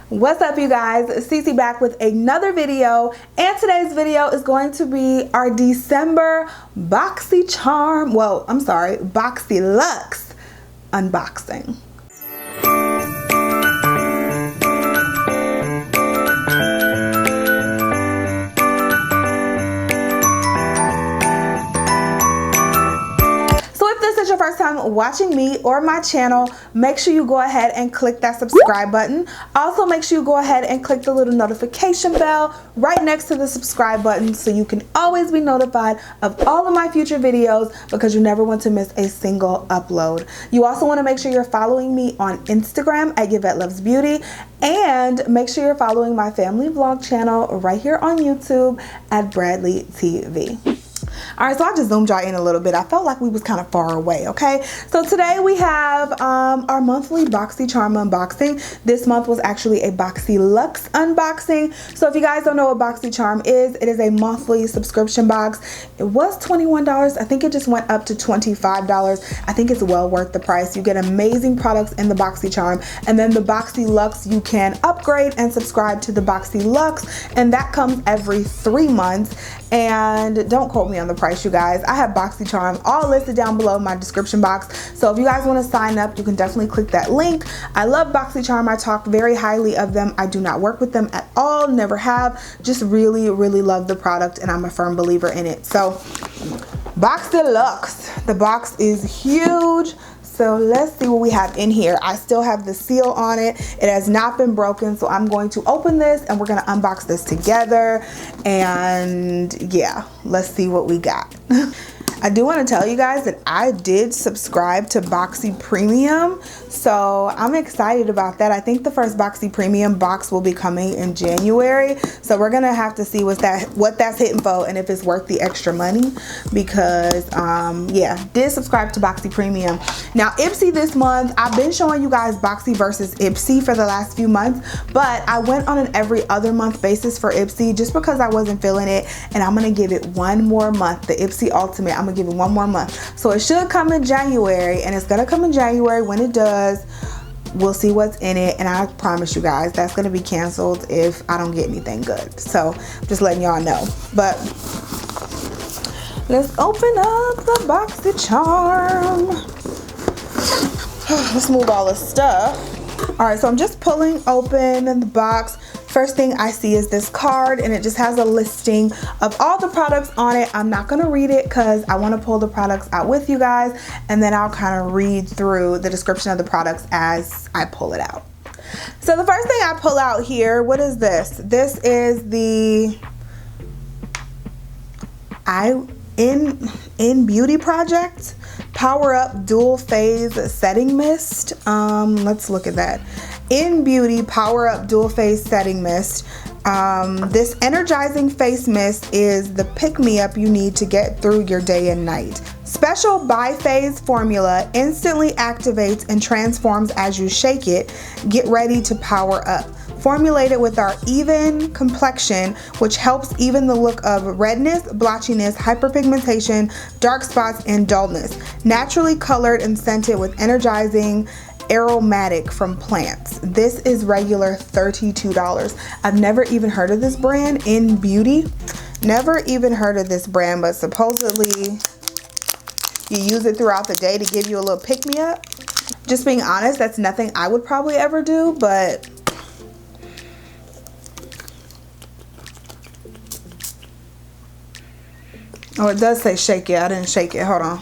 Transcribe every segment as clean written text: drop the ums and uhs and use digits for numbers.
What's up, you guys? Cece back with another video, and today's video is going to be our December Boxyluxe unboxing. Your first time watching me or my channel, make sure you go ahead and click that subscribe button. Also, make sure you go ahead and click the little notification bell right next to the subscribe button so you can always be notified of all of my future videos, because you never want to miss a single upload. You also want to make sure you're following me on Instagram at YvetteLuvsBeauty, and make sure you're following my family vlog channel right here on YouTube at Bradley TV. Alright, so I just zoomed y'all in a little bit. I felt like we was kind of far away, okay? So today we have our monthly BoxyCharm unboxing. This month was actually a Boxyluxe unboxing. So if you guys don't know what BoxyCharm is, it is a monthly subscription box. It was $21. I think it just went up to $25. I think it's well worth the price. You get amazing products in the BoxyCharm, and then the Boxyluxe you can upgrade and subscribe to the Boxyluxe, and that comes every 3 months. And don't quote me on the price, you guys. I have BoxyCharm all listed down below in my description box. So if you guys want to sign up, you can definitely click that link. I love BoxyCharm. I talk very highly of them. I do not work with them at all, never have. Just really, really love the product, and I'm a firm believer in it. So Boxyluxe, the box is huge. So let's see what we have in here. I still have the seal on it. It has not been broken, so I'm going to open this and we're gonna unbox this together. And yeah, let's see what we got. I do want to tell you guys that I did subscribe to Boxy Premium, so I'm excited about that. I think the first Boxy Premium box will be coming in January, so we're gonna have to see what that's hitting for and if it's worth the extra money, because yeah, did subscribe to Boxy Premium. Now Ipsy this month, I've been showing you guys Boxy versus Ipsy for the last few months, but I went on an every other month basis for Ipsy just because I wasn't feeling it, and I'm gonna give it one more month. The Ipsy Ultimate, I'm gonna give it one more month. So it should come in January, and it's gonna come in January. When it does, we'll see what's in it, and I promise you guys that's gonna be canceled if I don't get anything good. So just letting y'all know. But let's open up the BoxyCharm. Let's move all this stuff. All right, so I'm just pulling open the box. First thing I see is this card, and it just has a listing of all the products on it. I'm not gonna read it because I wanna pull the products out with you guys, and then I'll kind of read through the description of the products as I pull it out. So the first thing I pull out here, what is this? This is the In Beauty Project Power Up Dual Phase Setting Mist. Let's look at that. In Beauty Power Up Dual Phase Setting Mist. This energizing face mist is the pick-me-up you need to get through your day and night. Special bi-phase formula instantly activates and transforms as you shake it. Get ready to power up. Formulated with our even complexion, which helps even the look of redness, blotchiness, hyperpigmentation, dark spots, and dullness. Naturally colored and scented with energizing aromatic from plants. This is regular $32. I've never even heard of this brand, In Beauty. Never even heard of this brand, but supposedly you use it throughout the day to give you a little pick-me-up. Just being honest, that's nothing I would probably ever do, but oh, it does say shake it. I didn't shake it. Hold on.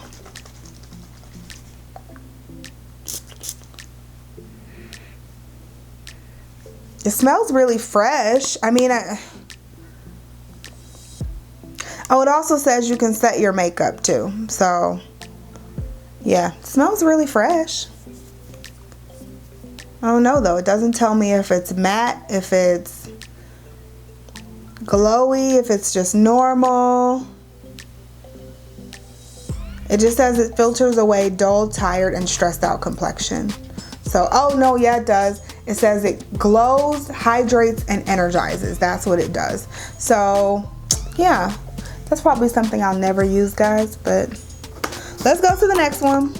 It smells really fresh. I mean, oh, it also says you can set your makeup too. So, yeah, it smells really fresh. I don't know though. It doesn't tell me if it's matte, if it's glowy, if it's just normal. It just says it filters away dull, tired, and stressed out complexion. So, oh no, yeah, it does. It says it glows, hydrates, and energizes. That's what it does. So, yeah, that's probably something I'll never use, guys, but let's go to the next one.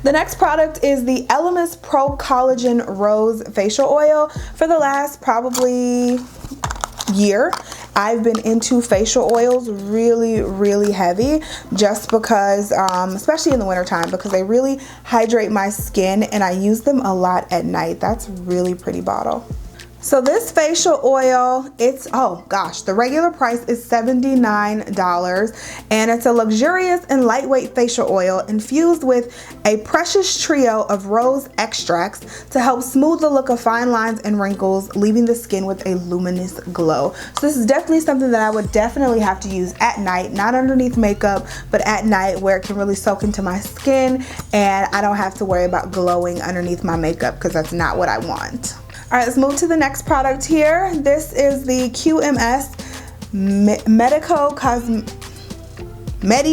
The next product is the Elemis Pro Collagen Rose Facial Oil. For the last probably year, I've been into facial oils really heavy, just because, especially in the wintertime, because they really hydrate my skin, and I use them a lot at night. That's a really pretty bottle. So this facial oil, it's, oh gosh, the regular price is $79, and it's a luxurious and lightweight facial oil infused with a precious trio of rose extracts to help smooth the look of fine lines and wrinkles, leaving the skin with a luminous glow. So this is definitely something that I would definitely have to use at night, not underneath makeup, but at night, where it can really soak into my skin and I don't have to worry about glowing underneath my makeup, because that's not what I want. All right, let's move to the next product here. This is the QMS Medi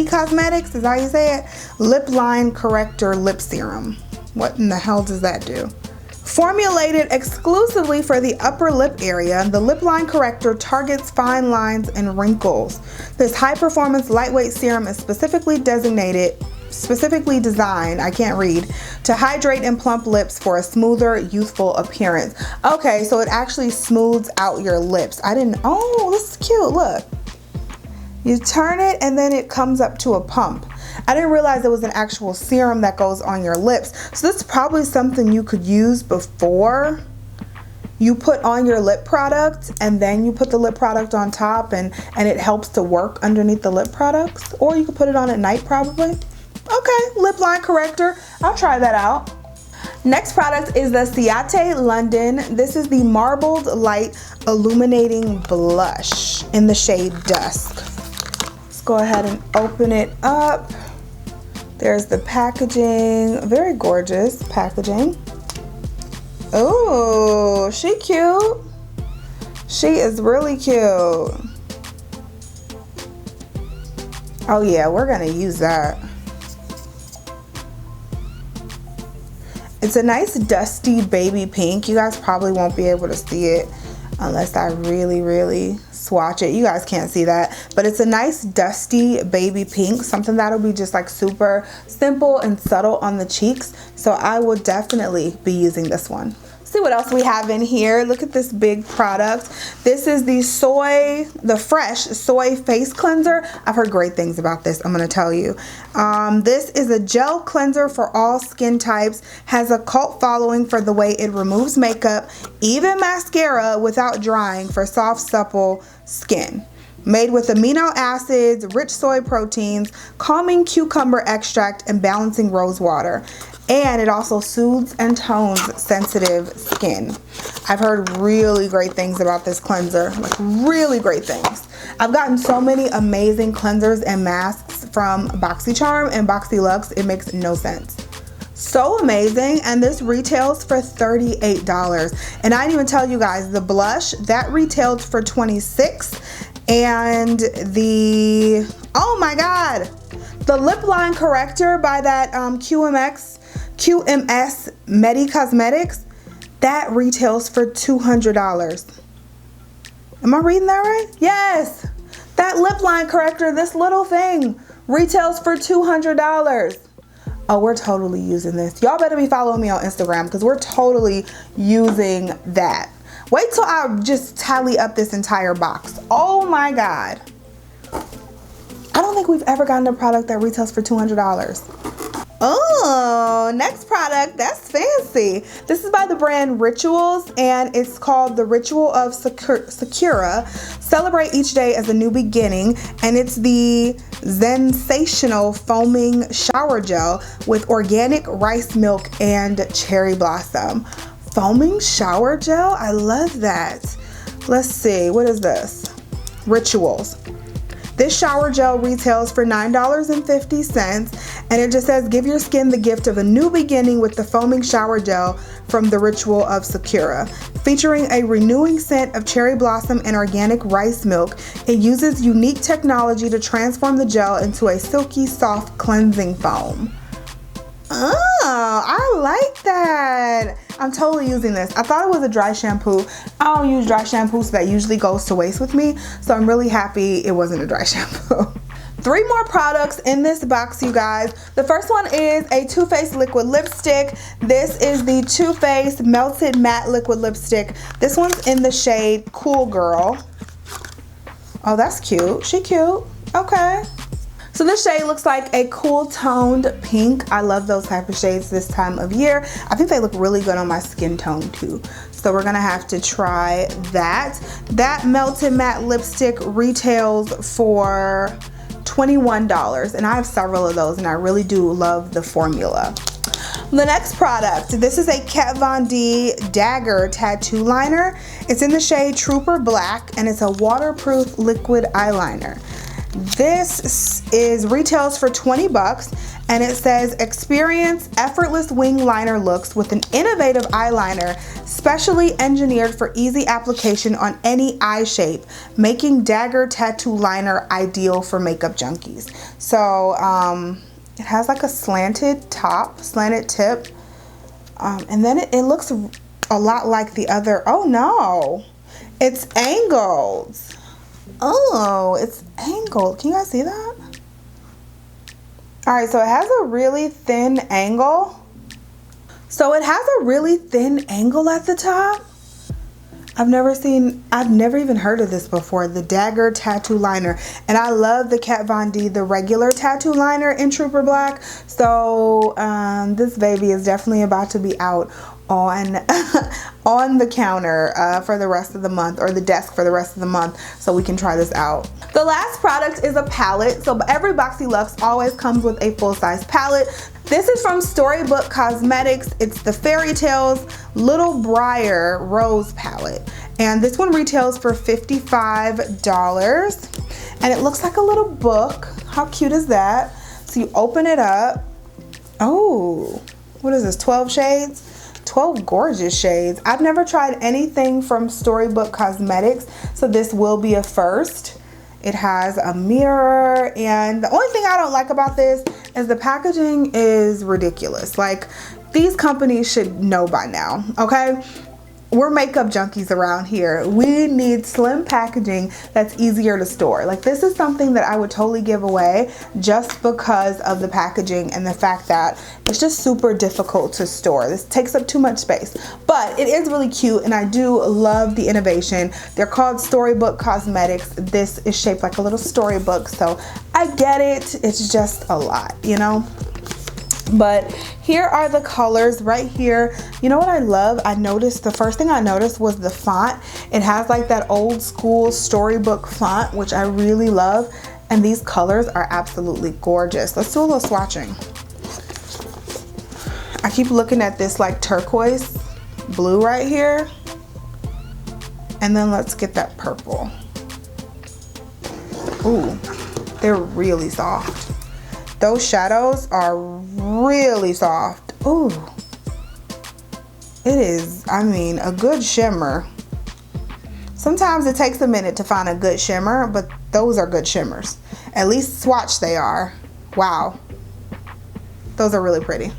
Cosmetics, is that how you say it? Lip Line Corrector Lip Serum. What in the hell does that do? Formulated exclusively for the upper lip area, the lip line corrector targets fine lines and wrinkles. This high-performance lightweight serum is specifically designed, I can't read, to hydrate and plump lips for a smoother, youthful appearance. Okay, so it actually smooths out your lips. Oh, this is cute, look. You turn it and then it comes up to a pump. I didn't realize there was an actual serum that goes on your lips. So this is probably something you could use before you put on your lip product, and then you put the lip product on top, and it helps to work underneath the lip products. Or you could put it on at night probably. Okay, lip line corrector, I'll try that out. Next product is the Ciate London. This is the Marbled Light Illuminating Blush in the shade Dusk. Let's go ahead and open it up. There's the packaging, very gorgeous packaging. Oh, she cute. She is really cute. Oh yeah, we're gonna use that. It's a nice dusty baby pink. You guys probably won't be able to see it unless I really swatch it. You guys can't see that, but it's a nice dusty baby pink, something that'll be just like super simple and subtle on the cheeks. So I will definitely be using this one. See what else we have in here. Look at this big product. This is the fresh soy face cleanser. I've heard great things about this, I'm gonna tell you. This is a gel cleanser for all skin types, has a cult following for the way it removes makeup, even mascara, without drying, for soft, supple skin. Made with amino acids, rich soy proteins, calming cucumber extract, and balancing rose water. And it also soothes and tones sensitive skin. I've heard really great things about this cleanser, like really great things. I've gotten so many amazing cleansers and masks from BoxyCharm and Boxyluxe, it makes no sense. So amazing, and this retails for $38. And I didn't even tell you guys, the blush, that retailed for $26. And the, oh my God, the lip line corrector by that QMS Medi Cosmetics, that retails for $200. Am I reading that right? Yes, that lip line corrector, this little thing, retails for $200. Oh, we're totally using this. Y'all better be following me on Instagram, because we're totally using that. Wait till I just tally up this entire box. Oh my God. I don't think we've ever gotten a product that retails for $200. Oh, next product, that's fancy. This is by the brand Rituals, and it's called the Ritual of Sakura. Celebrate each day as a new beginning, and it's the sensational foaming shower gel with organic rice milk and cherry blossom. Foaming shower gel, I love that. Let's see, what is this? Rituals. This shower gel retails for $9.50, and it just says, give your skin the gift of a new beginning with the foaming shower gel from the Ritual of Sakura. Featuring a renewing scent of cherry blossom and organic rice milk, it uses unique technology to transform the gel into a silky, soft cleansing foam. Oh, I like that. I'm totally using this. I thought it was a dry shampoo. I don't use dry shampoo, so that usually goes to waste with me. So I'm really happy it wasn't a dry shampoo. 3 more products in this box, you guys. The first one is a Too Faced liquid lipstick. This is the Too Faced Melted Matte Liquid Lipstick. This one's in the shade Cool Girl. Oh, that's cute. She cute. Okay. So this shade looks like a cool toned pink. I love those type of shades this time of year. I think they look really good on my skin tone too. So we're gonna have to try that. That Melted Matte lipstick retails for $21, and I have several of those, and I really do love the formula. The next product, this is a Kat Von D Dagger Tattoo Liner. It's in the shade Trooper Black, and it's a waterproof liquid eyeliner. This is retails for 20 bucks, and it says experience effortless wing liner looks with an innovative eyeliner specially engineered for easy application on any eye shape, making Dagger Tattoo Liner ideal for makeup junkies. So it has like a slanted top, slanted tip, and then it looks a lot like the other. Oh no, it's angled. Oh, it's angled. Can you guys see that? All right, so it has a really thin angle. So it has a really thin angle at the top. I've never even heard of this before, the Dagger Tattoo Liner. And I love the Kat Von D, the regular tattoo liner in Trooper Black. So this baby is definitely about to be out on on the counter for the rest of the month, or the desk for the rest of the month, so we can try this out. The last product is a palette. So every Boxyluxe always comes with a full-size palette. This is from Storybook Cosmetics. It's the Fairy Tales Little Briar Rose palette, and this one retails for $55, and it looks like a little book. How cute is that? So you open it up. Oh, what is this, 12 shades? 12 gorgeous shades. I've never tried anything from Storybook Cosmetics, so this will be a first. It has a mirror, and the only thing I don't like about this is the packaging is ridiculous. Like, these companies should know by now, okay? We're makeup junkies around here. We need slim packaging that's easier to store. Like, this is something that I would totally give away just because of the packaging and the fact that it's just super difficult to store. This takes up too much space, but it is really cute, and I do love the innovation. They're called Storybook Cosmetics. This is shaped like a little storybook, so I get it. It's just a lot, you know? But here are the colors right here. You know what I love? The first thing I noticed was the font. It has like that old school storybook font, which I really love. And these colors are absolutely gorgeous. Let's do a little swatching. I keep looking at this like turquoise blue right here. And then let's get that purple. Ooh, they're really soft. Those shadows are really soft. Ooh. It is, I mean, a good shimmer. Sometimes it takes a minute to find a good shimmer, but those are good shimmers. At least swatch they are. Wow. Those are really pretty.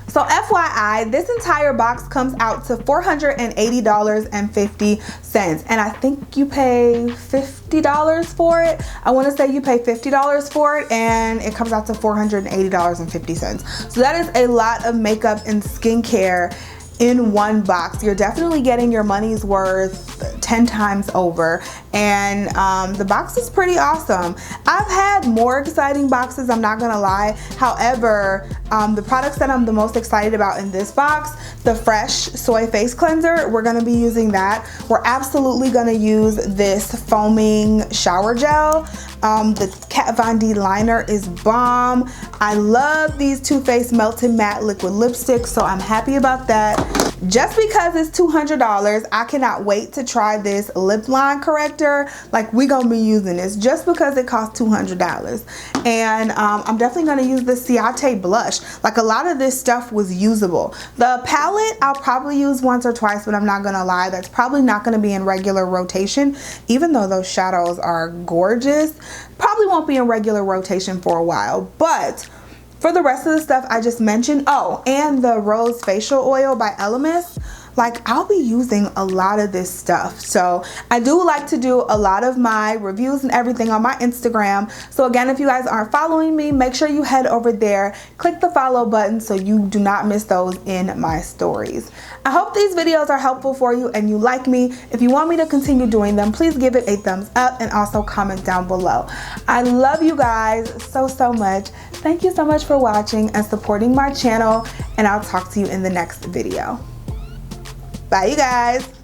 So FYI, this entire box comes out to $480.50, and I think you pay $50 for it. I want to say you pay $50 for it, and it comes out to $480.50. So that is a lot of makeup and skincare in one box. You're definitely getting your money's worth 10 times over, and the box is pretty awesome. I've had more exciting boxes, I'm not gonna lie. However, the products that I'm the most excited about in this box, the Fresh Soy Face Cleanser, we're gonna be using that. We're absolutely gonna use this foaming shower gel. The Kat Von D liner is bomb. I love these Too Faced Melted Matte Liquid Lipsticks, so I'm happy about that. Just because it's $200, I cannot wait to try this lip line corrector. Like, we gonna be using this just because it costs $200. And I'm definitely gonna use the Ciate blush. Like, a lot of this stuff was usable. The palette I'll probably use once or twice, but I'm not gonna lie, that's probably not gonna be in regular rotation. Even though those shadows are gorgeous, probably won't be in regular rotation for a while. But for the rest of the stuff I just mentioned, oh, and the Rose Facial Oil by Elemis, like I'll be using a lot of this stuff. So I do like to do a lot of my reviews and everything on my Instagram. So again, if you guys aren't following me, make sure you head over there, click the follow button so you do not miss those in my stories. I hope these videos are helpful for you and you like me. If you want me to continue doing them, please give it a thumbs up and also comment down below. I love you guys so much. Thank you so much for watching and supporting my channel, and I'll talk to you in the next video. Bye, you guys.